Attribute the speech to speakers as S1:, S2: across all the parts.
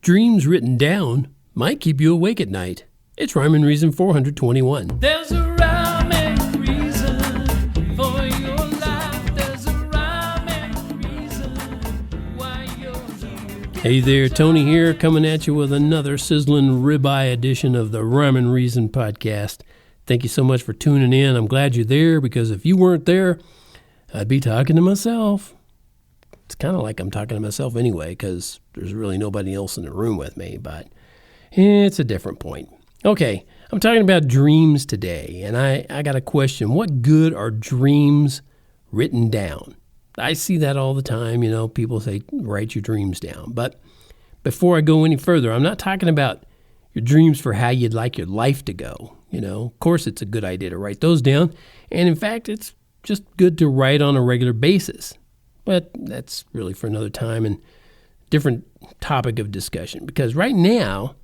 S1: Dreams written down might keep you awake at night. It's Rhyme and Reason 421.
S2: There's a rhyme and reason for your life. There's a rhyme and reason why you're here.
S1: Hey there, Tony here, coming at you with another sizzling ribeye edition of the Rhyme and Reason podcast. Thank you so much for tuning in. I'm glad you're there, because if you weren't there, I'd be talking to myself. It's kind of like I'm talking to myself anyway, because there's really nobody else in the room with me, but it's a different point. Okay, I'm talking about dreams today, and I got a question. What good are dreams written down? I see that all the time. You know, people say, write your dreams down. But before I go any further, I'm not talking about your dreams for how you'd like your life to go. You know, of course, it's a good idea to write those down. And in fact, it's just good to write on a regular basis. But that's really for another time and different topic of discussion. Because right now,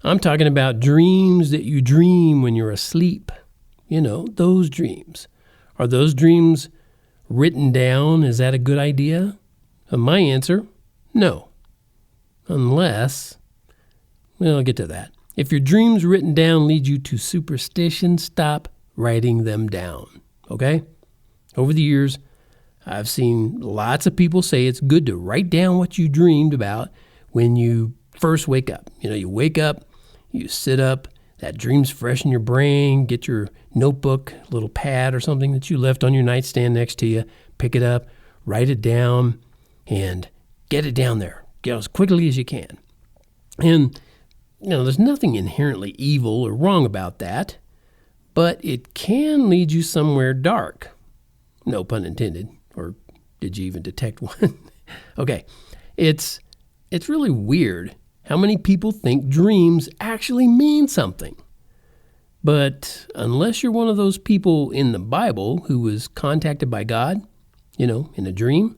S1: I'm talking about dreams that you dream when you're asleep. You know, those dreams. Are those dreams written down? Is that a good idea? My answer, no. Unless, well, I'll get to that. If your dreams written down lead you to superstition, stop writing them down. Okay? Over the years, I've seen lots of people say it's good to write down what you dreamed about when you first wake up. You know, you wake up, you sit up, that dream's fresh in your brain, get your notebook, little pad or something that you left on your nightstand next to you, pick it up, write it down, and get it down there. Get as quickly as you can. And, you know, there's nothing inherently evil or wrong about that, but it can lead you somewhere dark. No pun intended. Or did you even detect one? Okay, it's really weird how many people think dreams actually mean something. But unless you're one of those people in the Bible who was contacted by God, you know, in a dream,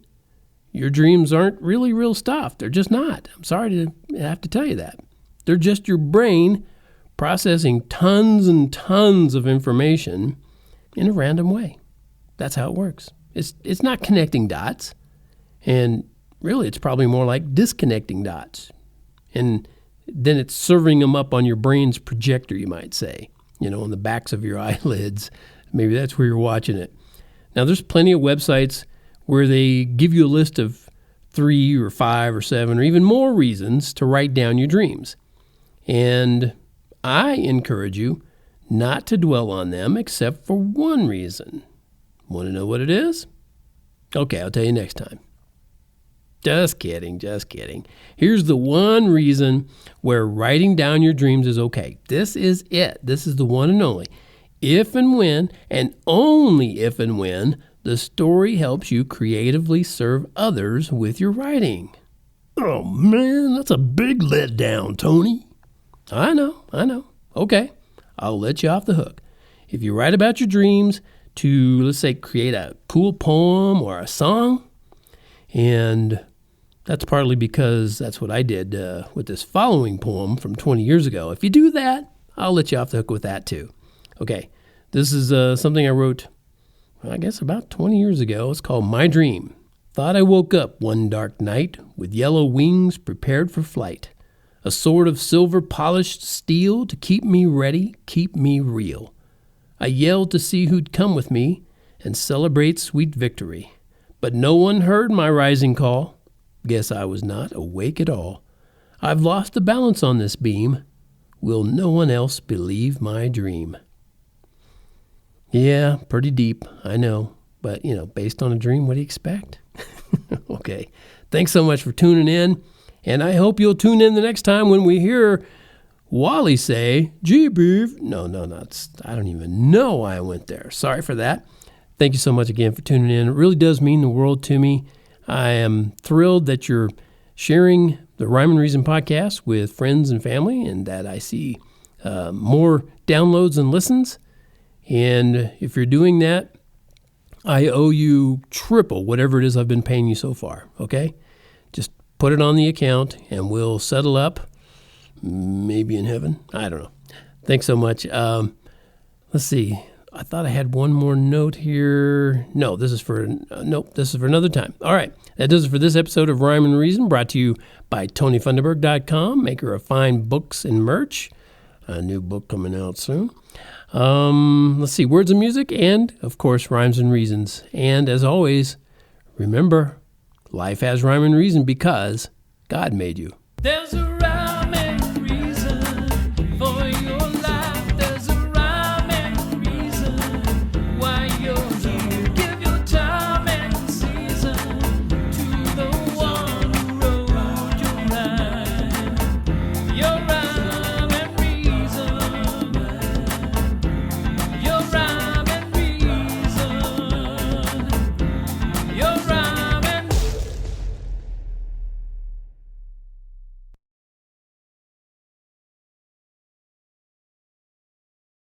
S1: your dreams aren't really real stuff. They're just not. I'm sorry to have to tell you that. They're just your brain processing tons and tons of information in a random way. That's how it works. It's not connecting dots, and really it's probably more like disconnecting dots. And then it's serving them up on your brain's projector, you might say, you know, on the backs of your eyelids. Maybe that's where you're watching it. Now, there's plenty of websites where they give you a list of 3 or 5 or 7 or even more reasons to write down your dreams. And I encourage you not to dwell on them except for one reason. Want to know what it is? Okay, I'll tell you next time. Just kidding. Here's the one reason where writing down your dreams is okay. This is it. This is the one and only. If and when, and only if and when, the story helps you creatively serve others with your writing. Oh, man, that's a big letdown, Tony. I know. Okay, I'll let you off the hook. If you write about your dreams to, let's say, create a cool poem or a song, and that's partly because that's what I did with this following poem from 20 years ago. If you do that, I'll let you off the hook with that too. Okay, this is something I wrote, I guess, about 20 years ago. It's called My Dream. Thought I woke up one dark night with yellow wings prepared for flight. A sword of silver polished steel to keep me ready, keep me real. I yelled to see who'd come with me and celebrate sweet victory. But no one heard my rising call. Guess I was not awake at all. I've lost the balance on this beam. Will no one else believe my dream? Yeah, pretty deep, I know. But, you know, based on a dream, what do you expect? Okay, thanks so much for tuning in. And I hope you'll tune in the next time when we hear Wally say, gee, beef. No, I don't even know why I went there. Sorry for that. Thank you so much again for tuning in. It really does mean the world to me. I am thrilled that you're sharing the Rhyme and Reason podcast with friends and family, and that I see more downloads and listens. And if you're doing that, I owe you triple whatever it is I've been paying you so far, okay? Just put it on the account, and we'll settle up, maybe in heaven. I don't know. Thanks so much. Let's see. I thought I had one more note here. No, this is for another time. All right, that does it for this episode of Rhyme and Reason, brought to you by TonyFunderburk.com, maker of fine books and merch. A new book coming out soon. Let's see, words and music, and, of course, rhymes and reasons. And, as always, remember, life has rhyme and reason because God made you.
S2: There's a